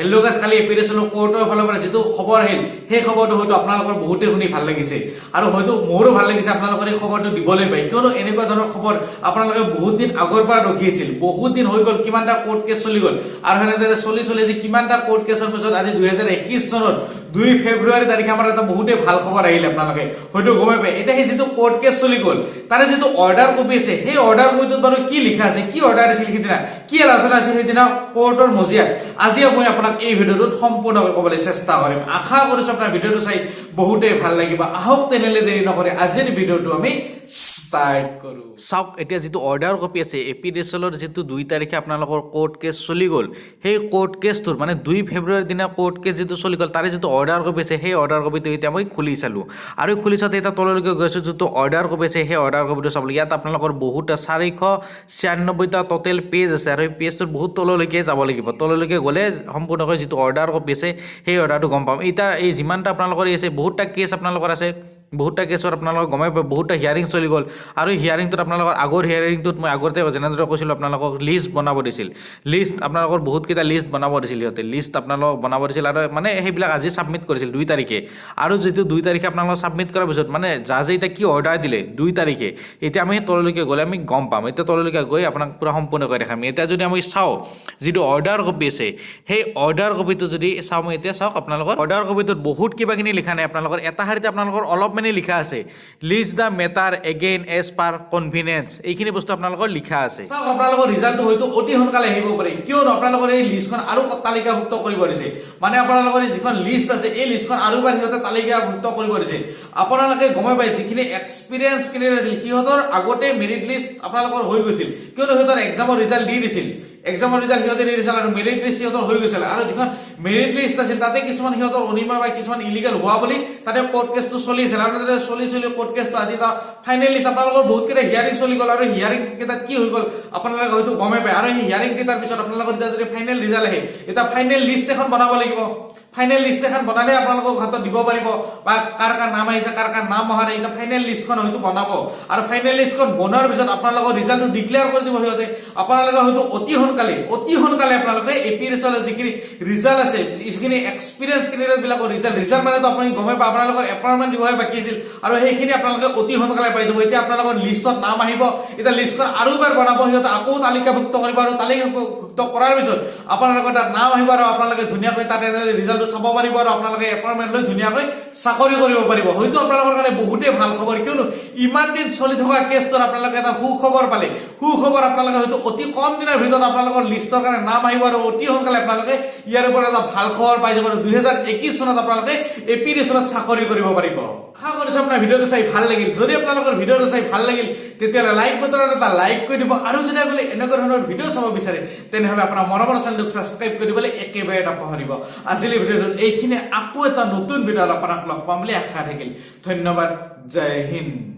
Hello' গাইছ, কালি এপিডেশ্যনৰ কোৰ্টৰ ফালৰ পৰা যিটো খবৰ আহিল সেই খবৰটো হয়তো আপোনালোকৰ বহুতে শুনি ভাল লাগিছে আৰু হয়তো মোৰো ভাল লাগিছে আপোনালোকৰ এই খবৰটো দিবলৈ পাই, কিয়নো এনেকুৱা ধৰণৰ খবৰ আপোনালোকে বহুত দিন আগৰ পৰা ৰখি আছিল। বহুত দিন হৈ গ'ল, কিমানটা কোৰ্ট কেছ চলি গ'ল আৰু সেনেদৰে চলি যে কিমানটা কোৰ্ট কেছৰ পিছত আজি 2021 চনত 2 ফেব্ৰুৱাৰী তাৰিখে আমাৰ এটা বহুতে ভাল খবৰ আহিলে। আপোনালোকে হয়তো গমে পায় এতিয়া সেই যিটো কোৰ্ট কেছ চলি গ'ল তাৰে যিটো অৰ্ডাৰ কপি আছে সেই অৰ্ডাৰ কপিটোত বাৰু কি লিখা আছে, কি অৰ্ডাৰ আছিল সিদিনা, কি আলোচনা আছিল সিদিনা কোৰ্টৰ মজিয়াত, আজি মই আপোনাক এই ভিডিঅ'টোত সম্পূৰ্ণকৈ ক'বলৈ চেষ্টা কৰিম। আশা কৰিছো আপোনাৰ ভিডিঅ'টো চাই বহুতে ভাল লাগিব। আহক তেনেহ'লে দেৰি নকৰি আজিৰ ভিডিঅ'টো আমি ষ্টাৰ্ট কৰো। চাওক, এতিয়া যিটো অৰ্ডাৰ কপি আছে এপিডেশ্যনৰ যিটো 2 তাৰিখে আপোনালোকৰ কোৰ্ট কেছ চলি গ'ল, সেই কোৰ্ট কেছটোৰ মানে 2 ফেব্ৰুৱাৰীৰ দিনা কোৰ্ট কেছ যিটো চলি গ'ল তাৰে যিটো অৰ্ডাৰ কপি আছে সেই অৰ্ডাৰ কপিটো এতিয়া মই খুলি চালো আৰু খুলি চাওঁতে এতিয়া তললৈকে গৈছো যিটো অৰ্ডাৰ কপি আছে সেই অৰ্ডাৰ কপিটো চাবলৈ। ইয়াত আপোনালোকৰ বহুতটা 496টা টোটেল পেজ আছে আৰু এই পেজটোৰ বহুত তললৈকে যাব লাগিব। তললৈকে গ'লে সম্পূৰ্ণকৈ যিটো অৰ্ডাৰ কপি আছে সেই অৰ্ডাৰটো গম পাম। এতিয়া এই যিমানটা আপোনালোকৰ আছে বহুতটা কেছ আপোনালোকৰ আছে, বহুতটা কেছৰ আপোনালোকৰ গমাই পায়, বহুতটা হিয়াৰিং চলি গ'ল আৰু হিয়াৰিংটোত আপোনালোকৰ আগৰ হিয়াৰিংটোত মই আগতে যেনেদৰে কৈছিলোঁ আপোনালোকক লিষ্ট বনাব দিছিল, লিষ্ট আপোনালোকৰ বহুতকেইটা লিষ্ট বনাব দিছিল, সিহঁতে লিষ্ট আপোনালোকক বনাব দিছিল আৰু মানে সেইবিলাক আজি ছাবমিট কৰিছিল 2 তাৰিখে আৰু যিটো 2 তাৰিখে আপোনালোকক ছাবমিট কৰাৰ পিছত মানে জাজে এতিয়া কি অৰ্ডাৰ দিলে 2 তাৰিখে, এতিয়া আমি তললৈকে গ'লে আমি গম পাম। এতিয়া তললৈকে গৈ আপোনাক পূৰা সম্পূৰ্ণকৈ দেখাম। এতিয়া যদি আমি চাওঁ যিটো অৰ্ডাৰ কপি আছে সেই অৰ্ডাৰ কপিটো যদি চাওঁ, মই এতিয়া চাওক আপোনালোকৰ অৰ্ডাৰ কপিটোত বহুত কিবাকিনি লিখা নাই, আপোনালোকৰ এটা শাৰীতে আপোনালোকৰ অলপ মানে লিখা আছে list the matter again as per convenience, এইখিনি বস্তু আপোনালোকৰ লিখা আছে। চাওক, আপোনালোকৰ ৰিজাল্টটো হয়তো অতি সোনকালে আহিব পাৰে, কিয়নো আপোনালোকৰ এই লিষ্টখন আৰু তালিকাভুক্ত কৰিব দিছে। মানে আপোনালোকৰ যিখন লিষ্ট আছে এই লিষ্টখন আৰু এবাৰ সিহঁতে তালিকাভুক্ত কৰিব দিছে। আপোনালোকে গমে পায় যিখিনি এক্সপিৰিয়েঞ্চ ক্লিয়াৰ আছিল সিহঁতৰ আগতে মেৰিট লিষ্ট আপোনালোকৰ হৈ গৈছিল, কিয়নো সিহঁতৰ এক্সামৰ ৰিজাল্ট দি দিছিল, এক্সামৰ ৰিজাল্ট সিহঁতে দি দিছিল আৰু মেৰিট লিষ্ট সিহঁতৰ হৈ গৈছিল আৰু যিখন মেৰিট লিষ্ট আছিল তাতে কিছুমান সিহঁতৰ অনিয়ম বা কিছুমান ইলিগেল হোৱা বুলি তাতে কোৰ্ট কেছটো চলি আছিল আৰু তাতে চলি কোৰ্ট কেছটো আজি এটা ফাইনেল লিষ্ট আপোনালোকৰ বহুতকেইটা হিয়াৰিং চলি গ'ল আৰু হিয়াৰিং কেইটাত কি হৈ গ'ল আপোনালোকে হয়তো গমে পায় আৰু সেই হিয়াৰিং কেইটাৰ পিছত আপোনালোকৰ এতিয়া যদি ফাইনেল ৰিজাল্ট আহে এতিয়া ফাইনেল লিষ্ট এখন বনাব লাগিব। ফাইনেল লিষ্ট এখন বনালে আপোনালোকক হাতত দিব পাৰিব বা কাৰ কাৰ নাম আহিছে কাৰ কাৰ নাম অহা নাই, এতিয়া ফাইনেল লিষ্টখন হয়তো বনাব আৰু ফাইনেল লিষ্টখন বনোৱাৰ পিছত আপোনালোকৰ ৰিজাল্টটো ডিক্লেয়াৰ কৰি দিব সিহঁতে। আপোনালোকে হয়তো অতি সোনকালে আপোনালোকে এপিডেশ্যনৰ যিখিনি ৰিজাল্ট আছে যিখিনি এক্সপিৰিয়েঞ্চ কেণ্ডিডেটবিলাকৰ ৰিজাল্ট মানেতো আপুনি গমে পায় আপোনালোকৰ এপইণ্টমেণ্ট দিবহে বাকী আছিল আৰু সেইখিনি আপোনালোকে অতি সোনকালে পাই যাব। এতিয়া আপোনালোকৰ লিষ্টত নাম আহিব, এতিয়া লিষ্টখন আৰু এবাৰ বনাব সিহঁতে, আকৌ তালিকাভুক্ত কৰিব আৰু তালিকাভুক্ত কৰাৰ পিছত আপোনালোকৰ তাত নাম আহিব আৰু আপোনালোকে ধুনীয়াকৈ তাতে ৰিজাল্ট চাব পাৰিব আৰু আপোনালোকে এপইণ্টমেণ্ট লৈ ধুনীয়াকৈ চাকৰি কৰিব পাৰিব। হয়তো আপোনালোকৰ কাৰণে বহুতেই ভাল খবৰ, কিয়নো ইমান দিন চলি থকা কেছটোত আপোনালোকে এটা সুখবৰ পালে। সুখবৰ আপোনালোকে হয়তো অতি কম দিনৰ ভিতৰত আপোনালোকৰ লিষ্টৰ কাৰণে নাম আহিব আৰু অতি সোনকালে আপোনালোকে ইয়াৰ ওপৰত এটা ভাল খবৰ পাই যাব আৰু 2021 চনত আপোনালোকে এপিডেশ্যনত চাকৰি কৰিব পাৰিব। আশা কৰিছো আপোনাৰ ভিডিঅ'টো চাই ভাল লাগিল। যদি আপোনালোকৰ ভিডিঅ'টো চাই ভাল লাগিল তেতিয়াহ'লে লাইক বটনত এটা লাইক কৰি দিব আৰু যদি আপুনি এনেকুৱা ধৰণৰ ভিডিঅ' চাব বিচাৰে তেনেহ'লে আপোনাৰ মৰমৰ চেনেলটোক ছাবস্ক্ৰাইব কৰিবলৈ একেবাৰে নাপাহৰিব। আজিৰ ভিডিঅ'টোত এইখিনি, আকৌ এটা নতুন ভিডিঅ'ত আপোনাক লগ পাম বুলি আশা থাকিল। ধন্যবাদ, জয় হিন্দ।